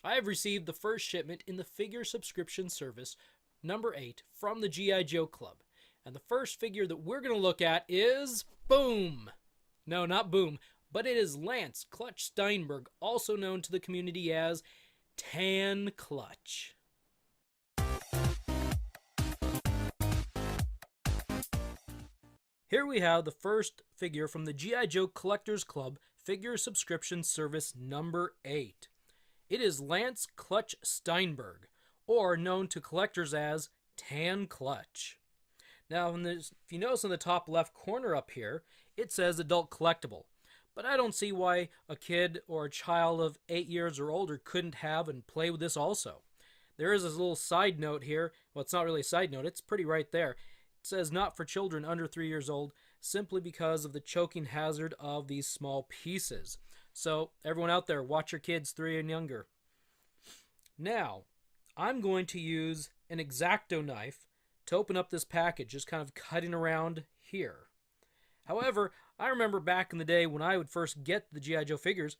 I have received the first shipment in the figure subscription service number 8 from the G.I. Joe Club. And the first figure that we're going to look at is Boom! No, not Boom, but it is Lance Clutch Steinberg, also known to the community as Tan Clutch. Here we have the first figure from the G.I. Joe Collectors Club figure subscription service number 8. It is Lance Clutch Steinberg, or known to collectors as Tan Clutch. Now, if you notice in the top left corner up here, it says adult collectible. But I don't see why a kid or a child of 8 years or older couldn't have and play with this also. There is this little side note here. Well, it's not really a side note. It's pretty right there. It says not for children under 3 years old, simply because of the choking hazard of these small pieces. So, everyone out there, watch your kids 3 and younger. Now, I'm going to use an X-Acto knife to open up this package, just kind of cutting around here. However, I remember back in the day when I would first get the G.I. Joe figures,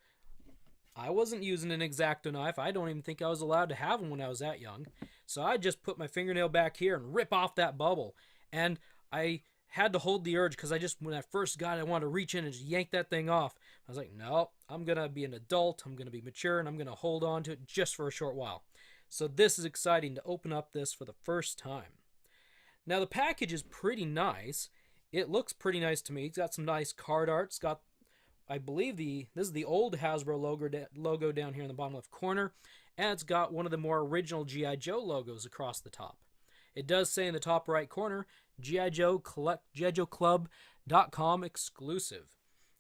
I wasn't using an X-Acto knife. I don't even think I was allowed to have them when I was that young. So I just put my fingernail back here and rip off that bubble. And I had to hold the urge because when I first got it, I wanted to reach in and just yank that thing off. I was like, no, I'm going to be an adult, I'm going to be mature, and I'm going to hold on to it just for a short while. So this is exciting to open up this for the first time. Now the package is pretty nice. It looks pretty nice to me. It's got some nice card art. It's got, I believe this is the old Hasbro logo down here in the bottom left corner, and it's got one of the more original G.I. Joe logos across the top. It does say in the top right corner, G.I. Joe Club.com exclusive.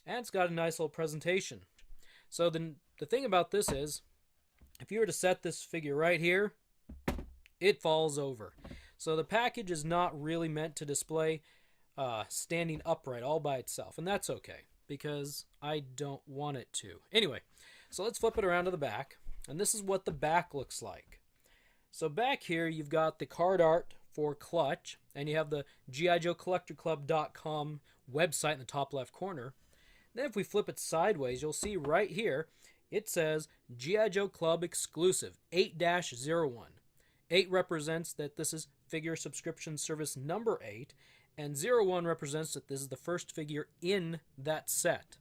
And it's got a nice little presentation. So the thing about this is, if you were to set this figure right here, it falls over. So the package is not really meant to display standing upright all by itself. And that's okay, because I don't want it to. Anyway, so let's flip it around to the back. And this is what the back looks like. So back here, you've got the card art for Clutch, and you have the G.I. Joe Collectorclub.com website in the top left corner. Then if we flip it sideways, you'll see right here, it says G.I. Joe Club Exclusive 8-01. 8 represents that this is figure subscription service number 8, and 01 represents that this is the first figure in that set.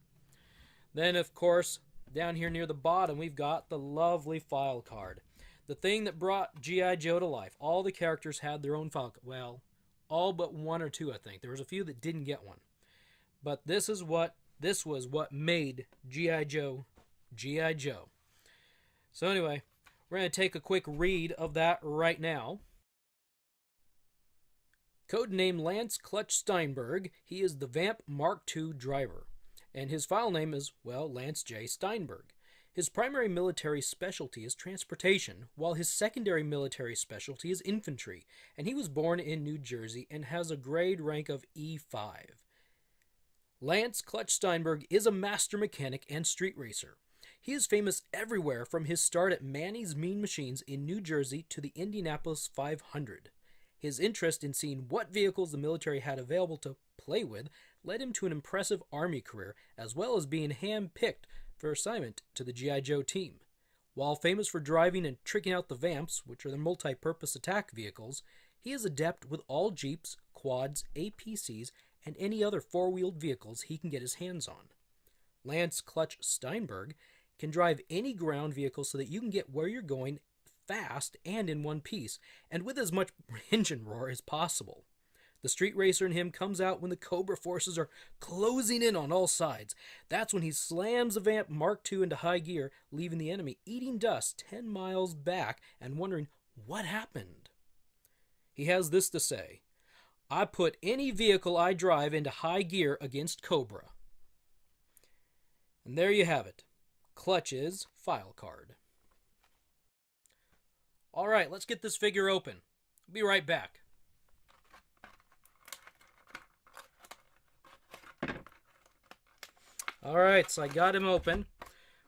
Then, of course, down here near the bottom, we've got the lovely file card. The thing that brought G.I. Joe to life. All the characters had their own file card. Well, all but 1 or 2, I think. There was a few that didn't get one. But this was what made G.I. Joe G.I. Joe. So anyway, we're going to take a quick read of that right now. Codename Lance Clutch Steinberg. He is the Vamp Mark II driver. And his file name is, well, Lance J. Steinberg. His primary military specialty is transportation, while his secondary military specialty is infantry, and he was born in New Jersey and has a grade rank of E5. Lance Clutch Steinberg is a master mechanic and street racer. He is famous everywhere from his start at Manny's Mean Machines in New Jersey to the Indianapolis 500. His interest in seeing what vehicles the military had available to play with led him to an impressive Army career, as well as being hand-picked for assignment to the G.I. Joe team. While famous for driving and tricking out the Vamps, which are the multi-purpose attack vehicles, he is adept with all Jeeps, quads, APCs, and any other four-wheeled vehicles he can get his hands on. Lance Clutch Steinberg can drive any ground vehicle so that you can get where you're going fast and in one piece, and with as much engine roar as possible. The street racer in him comes out when the Cobra forces are closing in on all sides. That's when he slams the Vamp Mark II into high gear, leaving the enemy eating dust 10 miles back and wondering what happened. He has this to say: I put any vehicle I drive into high gear against Cobra. And there you have it. Clutch's file card. Alright, let's get this figure open. Be right back. Alright, so I got him open.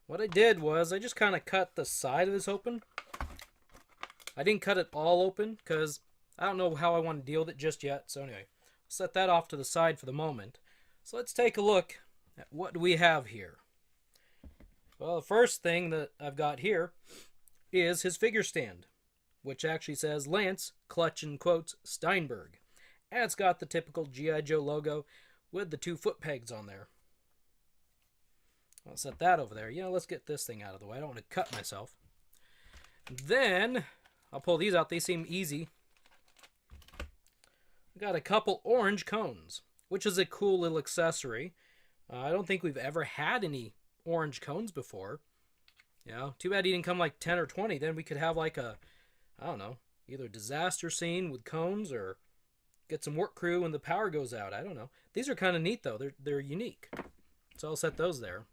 What I did was I just kind of cut the side of this open. I didn't cut it all open because I don't know how I want to deal with it just yet. So anyway, set that off to the side for the moment. So let's take a look at what do we have here. Well, the first thing that I've got here is his figure stand, which actually says Lance, clutch in quotes, Steinberg. And it's got the typical G.I. Joe logo with the 2 foot pegs on there. I'll set that over there. Let's get this thing out of the way. I don't want to cut myself. Then, I'll pull these out. They seem easy. I got a couple orange cones, which is a cool little accessory. I don't think we've ever had any orange cones before. Too bad he didn't come like 10 or 20. Then we could have like a, I don't know, either a disaster scene with cones or get some work crew when the power goes out. I don't know. These are kind of neat though. They're unique. So I'll set those there.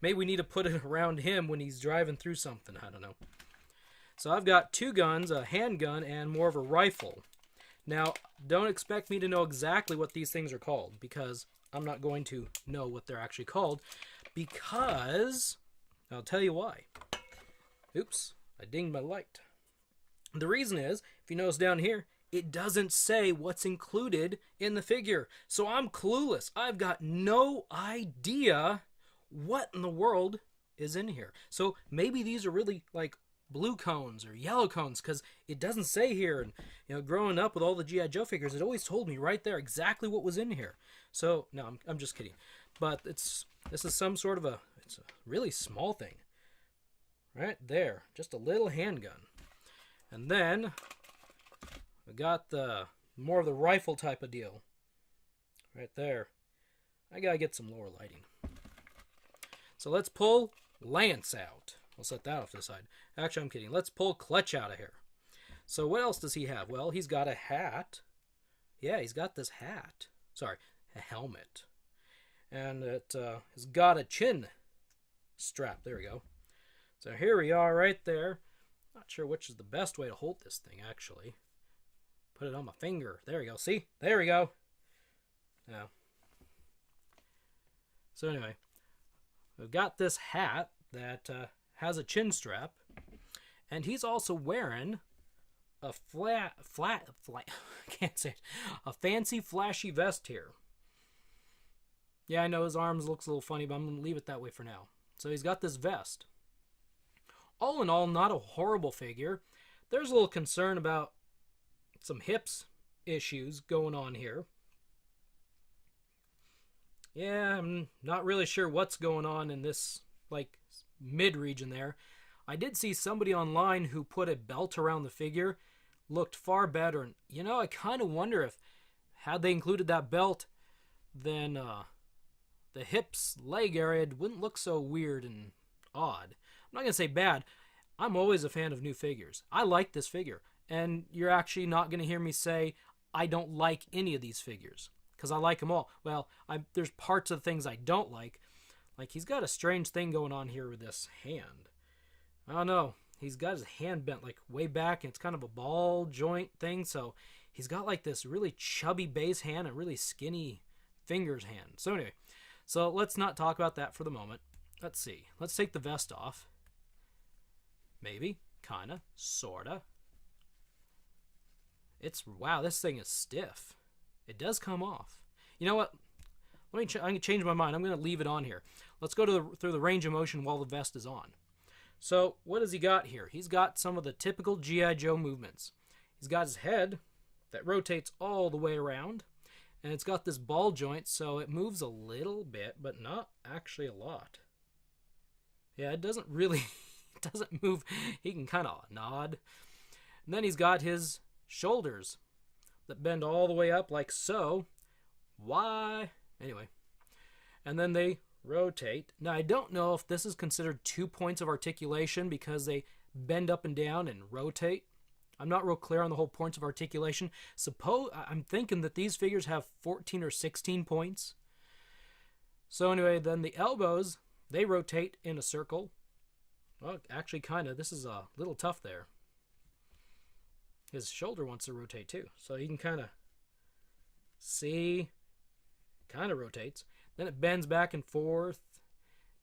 Maybe we need to put it around him when he's driving through something. I don't know. So I've got 2 guns, a handgun and more of a rifle. Now, don't expect me to know exactly what these things are called, because I'm not going to know what they're actually called, because I'll tell you why. Oops, I dinged my light. The reason is, if you notice down here, it doesn't say what's included in the figure. So I'm clueless. I've got no idea what in the world is in here. So maybe these are really like blue cones or yellow cones, because it doesn't say here. And growing up with all the G.I. Joe figures, it always told me right there exactly what was in here. So no, I'm just kidding. But this is some sort of it's a really small thing. Right there, just a little handgun. And then we got the more of the rifle type of deal. Right there. I gotta get some lower lighting. So let's pull Lance out. I'll set that off to the side. Actually, I'm kidding. Let's pull Clutch out of here. So what else does he have? Well, he's got a hat. Yeah, he's got this hat. Sorry, a helmet. And it has got a chin strap. There we go. So here we are right there. Not sure which is the best way to hold this thing, actually. Put it on my finger. There we go. See? There we go. Now. So anyway, we've got this hat that has a chin strap, and he's also wearing a I can't say it, a fancy flashy vest here. Yeah, I know his arms looks a little funny, but I'm going to leave it that way for now. So he's got this vest. All in all, not a horrible figure. There's a little concern about some hips issues going on here. Yeah, I'm not really sure what's going on in this, like, mid-region there. I did see somebody online who put a belt around the figure. Looked far better. And, I kind of wonder if, had they included that belt, then the hips, leg area wouldn't look so weird and odd. I'm not going to say bad. I'm always a fan of new figures. I like this figure. And you're actually not going to hear me say I don't like any of these figures, because I like them all. Well, there's parts of the things I don't like. Like, he's got a strange thing going on here with this hand. I don't know. He's got his hand bent, like, way back, and it's kind of a ball joint thing. So he's got, like, this really chubby base hand and really skinny fingers hand. So anyway, so let's not talk about that for the moment. Let's see. Let's take the vest off. Maybe. Kinda. Sorta. Wow, this thing is stiff. It does come off. You know what? I'm going to change my mind. I'm going to leave it on here. Let's go through the range of motion while the vest is on. So, what has he got here? He's got some of the typical G.I. Joe movements. He's got his head that rotates all the way around. And it's got this ball joint, so it moves a little bit, but not actually a lot. Yeah, it doesn't really... it doesn't move. He can kind of nod. And then he's got his shoulders that bend all the way up like so. Why? Anyway. And then they rotate. Now, I don't know if this is considered 2 points of articulation because they bend up and down and rotate. I'm not real clear on the whole points of articulation. I'm thinking that these figures have 14 or 16 points. So anyway, then the elbows, they rotate in a circle. Well, actually, kind of. This is a little tough there. His shoulder wants to rotate too. So you can kind of see, kind of rotates. Then it bends back and forth.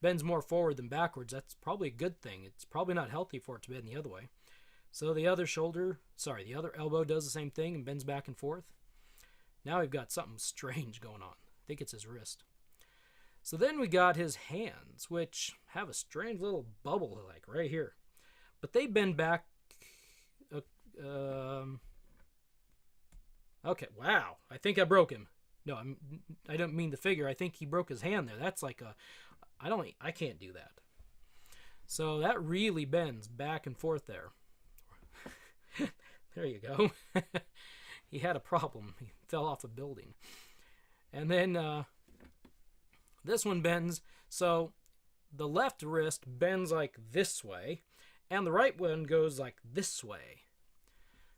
Bends more forward than backwards. That's probably a good thing. It's probably not healthy for it to bend the other way. So the other elbow does the same thing and bends back and forth. Now we've got something strange going on. I think it's his wrist. So then we got his hands, which have a strange little bubble like right here. but they bend back. Okay, wow. I think I broke him. No, I don't mean the figure. I think he broke his hand there. That's like I can't do that. So that really bends back and forth there. There you go. He had a problem. He fell off a building. And then this one bends. So the left wrist bends like this way, and the right one goes like this way.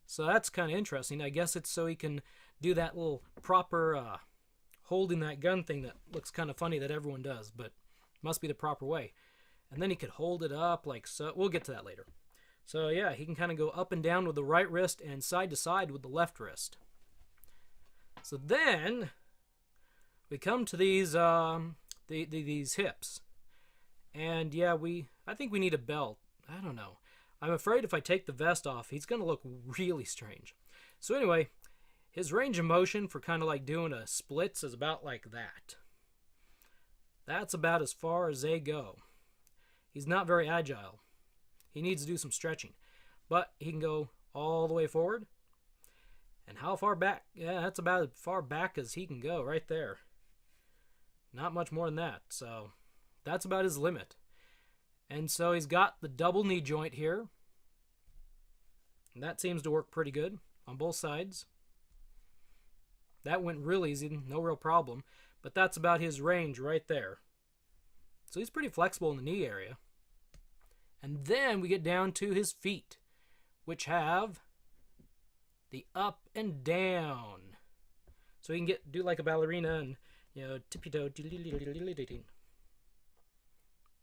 So that's kind of interesting. I guess it's so he can do that little proper holding that gun thing that looks kind of funny that everyone does, but must be the proper way. And then he could hold it up like so. We'll get to that later. So yeah, he can kind of go up and down with the right wrist and side to side with the left wrist. So then we come to these these hips. And yeah, I think we need a belt. I don't know. I'm afraid if I take the vest off, he's going to look really strange. So anyway, his range of motion for kind of like doing a splits is about like that. That's about as far as they go. He's not very agile. He needs to do some stretching. But he can go all the way forward. And how far back? Yeah, that's about as far back as he can go right there. Not much more than that. So that's about his limit. And so he's got the double knee joint here. And that seems to work pretty good on both sides. That went real easy, no real problem. But that's about his range right there. So he's pretty flexible in the knee area. And then we get down to his feet, which have the up and down. So he can do like a ballerina and, tippy-toe.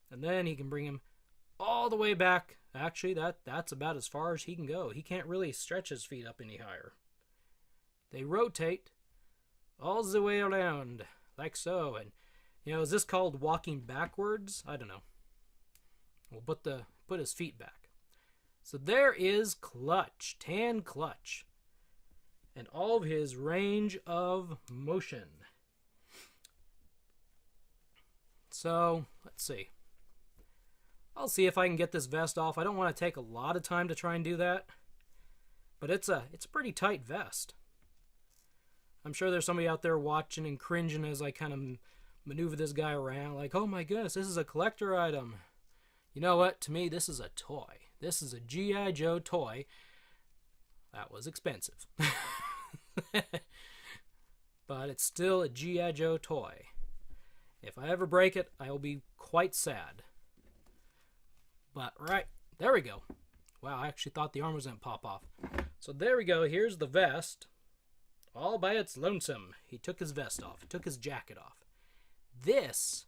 And then he can bring him all the way back. Actually, that's about as far as he can go. He can't really stretch his feet up any higher. They rotate all the way around, like so. And, is this called walking backwards? I don't know. We'll put his feet back. So there is Clutch, Tan Clutch, and all of his range of motion. So, let's see. I'll see if I can get this vest off. I don't want to take a lot of time to try and do that. But it's a pretty tight vest. I'm sure there's somebody out there watching and cringing as I kind of maneuver this guy around. Like, oh my goodness, this is a collector item. You know what? To me, this is a toy. This is a G.I. Joe toy. That was expensive. But it's still a G.I. Joe toy. If I ever break it, I will be quite sad. But, right, there we go. Wow, I actually thought the arm was going to pop off. So there we go. Here's the vest. All by its lonesome. He took his vest off. He took his jacket off. This,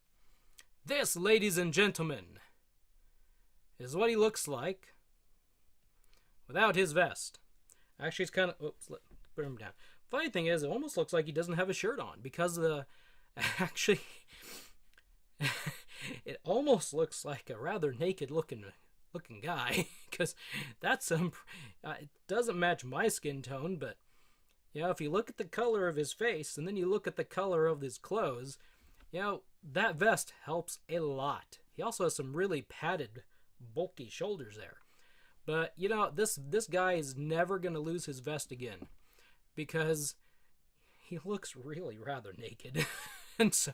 ladies and gentlemen, is what he looks like without his vest. Actually, it's kind of... Oops, put him down. Funny thing is, it almost looks like he doesn't have a shirt on because the... Actually... It almost looks like a rather naked looking guy because that's it doesn't match my skin tone, but if you look at the color of his face and then you look at the color of his clothes, that vest helps a lot. He also has some really padded, bulky shoulders there. But this guy is never going to lose his vest again because he looks really rather naked. And so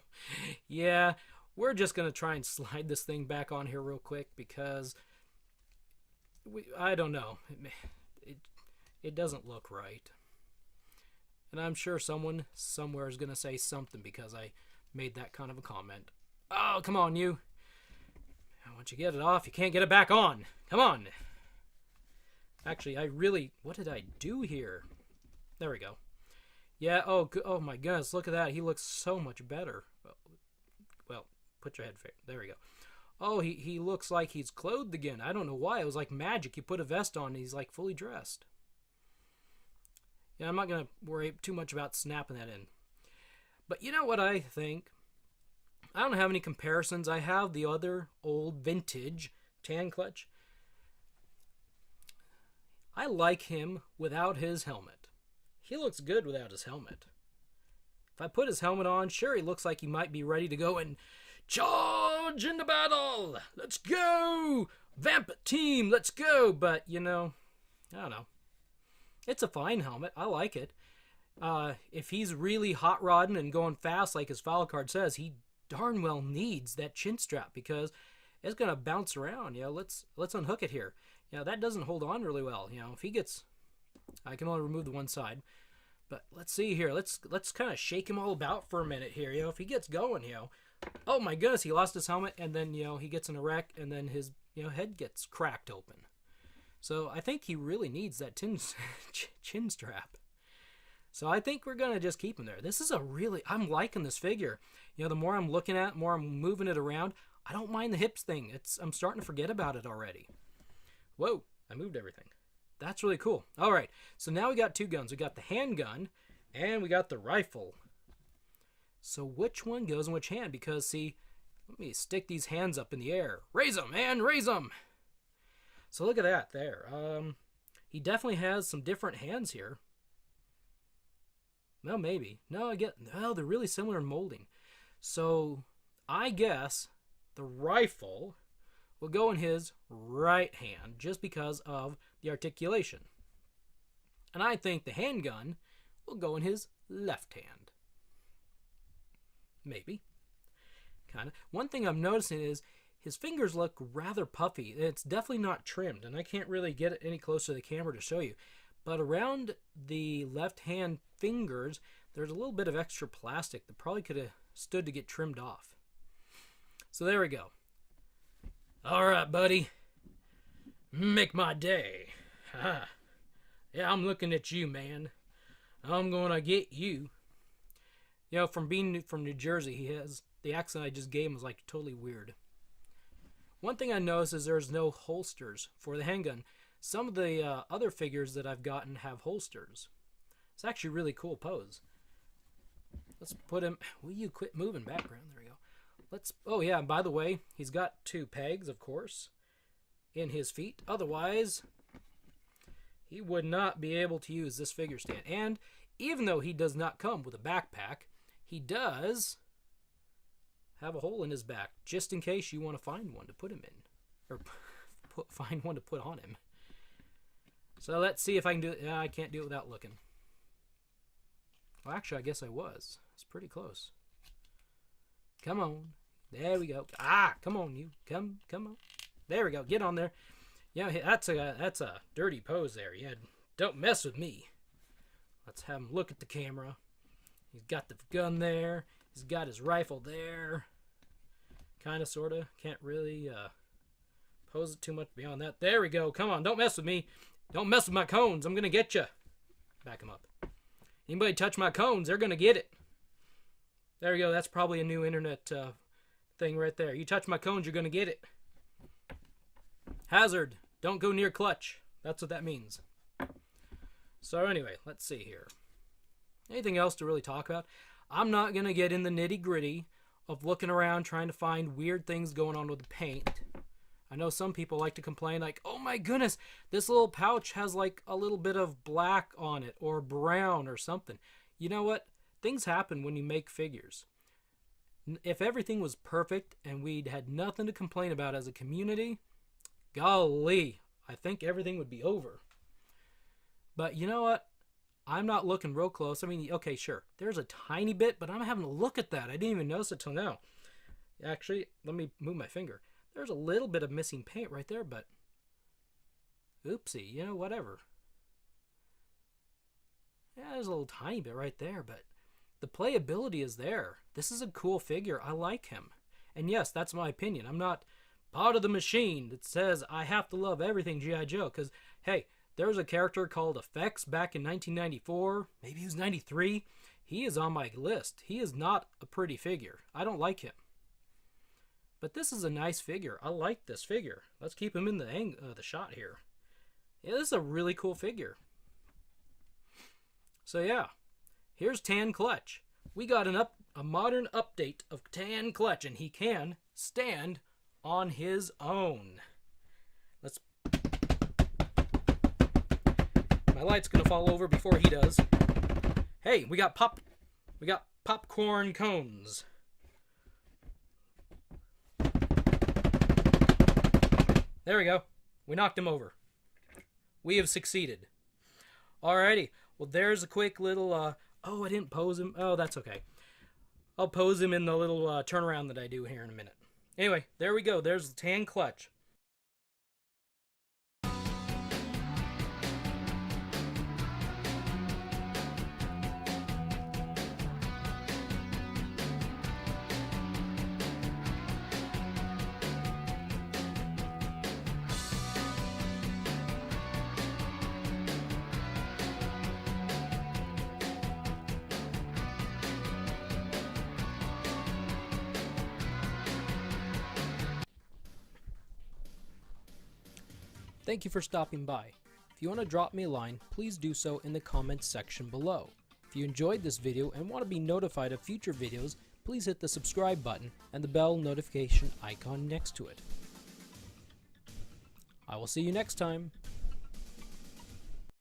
we're just going to try and slide this thing back on here real quick because I don't know. It doesn't look right. And I'm sure someone somewhere is going to say something because I made that kind of a comment. Oh, come on, you. Once you get it off, you can't get it back on. Come on. Actually, what did I do here? There we go. Yeah, oh my goodness, look at that. He looks so much better. Well, put your head fair. There we go. Oh, he looks like he's clothed again. I don't know why. It was like magic. You put a vest on and he's like fully dressed. Yeah, I'm not going to worry too much about snapping that in. But you know what I think? I don't have any comparisons. I have the other old vintage Tan Clutch. I like him without his helmet. He looks good without his helmet. If I put his helmet on, sure, he looks like he might be ready to go and charge into battle. Let's go! Vamp team, let's go! But, you know, I don't know. It's a fine helmet. I like it. If he's really hot rodding and going fast like his file card says, he darn well needs that chin strap because it's gonna bounce around. You know, let's unhook it here. You know, that doesn't hold on really well. You know, if he gets, I can only remove the one side, but let's see here. Let's kind of shake him all about for a minute here. You know, if he gets going, you know, oh my goodness, he lost his helmet and then, you know, he gets in a wreck and then his, you know, head gets cracked open. So I think he really needs that chin strap. So I think we're going to just keep him there. This is I'm liking this figure. You know, the more I'm looking at, the more I'm moving it around, I don't mind the hips thing. I'm starting to forget about it already. Whoa, I moved everything. That's really cool. All right, so now we got two guns. We got the handgun and we got the rifle. So which one goes in which hand? Because, see, let me stick these hands up in the air. Raise them, man, raise them. So look at that there. He definitely has some different hands here. Well, maybe. No, they're really similar in molding. So I guess the rifle will go in his right hand just because of the articulation. And I think the handgun will go in his left hand. Maybe. Kind of. One thing I'm noticing is his fingers look rather puffy. It's definitely not trimmed, and I can't really get it any closer to the camera to show you. But around the left hand fingers, there's a little bit of extra plastic that probably could have stood to get trimmed off. So there we go. All right, buddy. Make my day. Yeah, I'm looking at you, man. I'm gonna get you. You know, from being from New Jersey, he has the accent I just gave him was like totally weird. One thing I noticed is there's no holsters for the handgun. Some of the other figures that I've gotten have holsters. It's actually a really cool pose. Let's put him... Will you quit moving background? There we go. Oh yeah, and by the way, he's got two pegs, of course, in his feet. Otherwise, he would not be able to use this figure stand. And even though he does not come with a backpack, he does have a hole in his back, just in case you want to find one to put him in. Or find one to put on him. So let's see if I can do it. Yeah, I can't do it without looking. Well, actually, I guess I was. It's pretty close. Come on. There we go. Come on, you. Come on. There we go. Get on there. Yeah, that's a dirty pose there. Yeah, don't mess with me. Let's have him look at the camera. He's got the gun there. He's got his rifle there. Kind of, sort of. Can't really pose it too much beyond that. There we go. Come on. Don't mess with me. Don't mess with my cones. I'm going to get you. Back him up. Anybody touch my cones, they're going to get it. There we go. That's probably a new internet thing right there. You touch my cones, you're going to get it. Hazard. Don't go near clutch. That's what that means. So anyway, let's see here. Anything else to really talk about? I'm not going to get in the nitty-gritty of looking around trying to find weird things going on with the paint. I know some people like to complain like, oh my goodness, this little pouch has like a little bit of black on it or brown or something. You know what? Things happen when you make figures. If everything was perfect and we'd had nothing to complain about as a community, golly, I think everything would be over. But you know what? I'm not looking real close. I mean, okay, sure. There's a tiny bit, but I'm having to look at that. I didn't even notice it till now. Actually, let me move my finger. There's a little bit of missing paint right there, but oopsie, you know, whatever. Yeah, there's a little tiny bit right there, but the playability is there. This is a cool figure. I like him. And yes, that's my opinion. I'm not part of the machine that says I have to love everything G.I. Joe, because, hey, there was a character called Effects back in 1994. Maybe he was 93. He is on my list. He is not a pretty figure. I don't like him. But this is a nice figure. I like this figure. Let's keep him in the shot here. Yeah, this is a really cool figure. So yeah, here's Tan Clutch. We got a modern update of Tan Clutch, and he can stand on his own. My light's gonna fall over before he does. Hey, we got popcorn cones. There we go. We knocked him over. We have succeeded. Alrighty. Well, there's a quick little, oh, I didn't pose him. Oh, that's okay. I'll pose him in the little turnaround that I do here in a minute. Anyway, there we go. There's the tan clutch. Thank you for stopping by. If you want to drop me a line, please do so in the comments section below. If you enjoyed this video and want to be notified of future videos, please hit the subscribe button and the bell notification icon next to it. I will see you next time.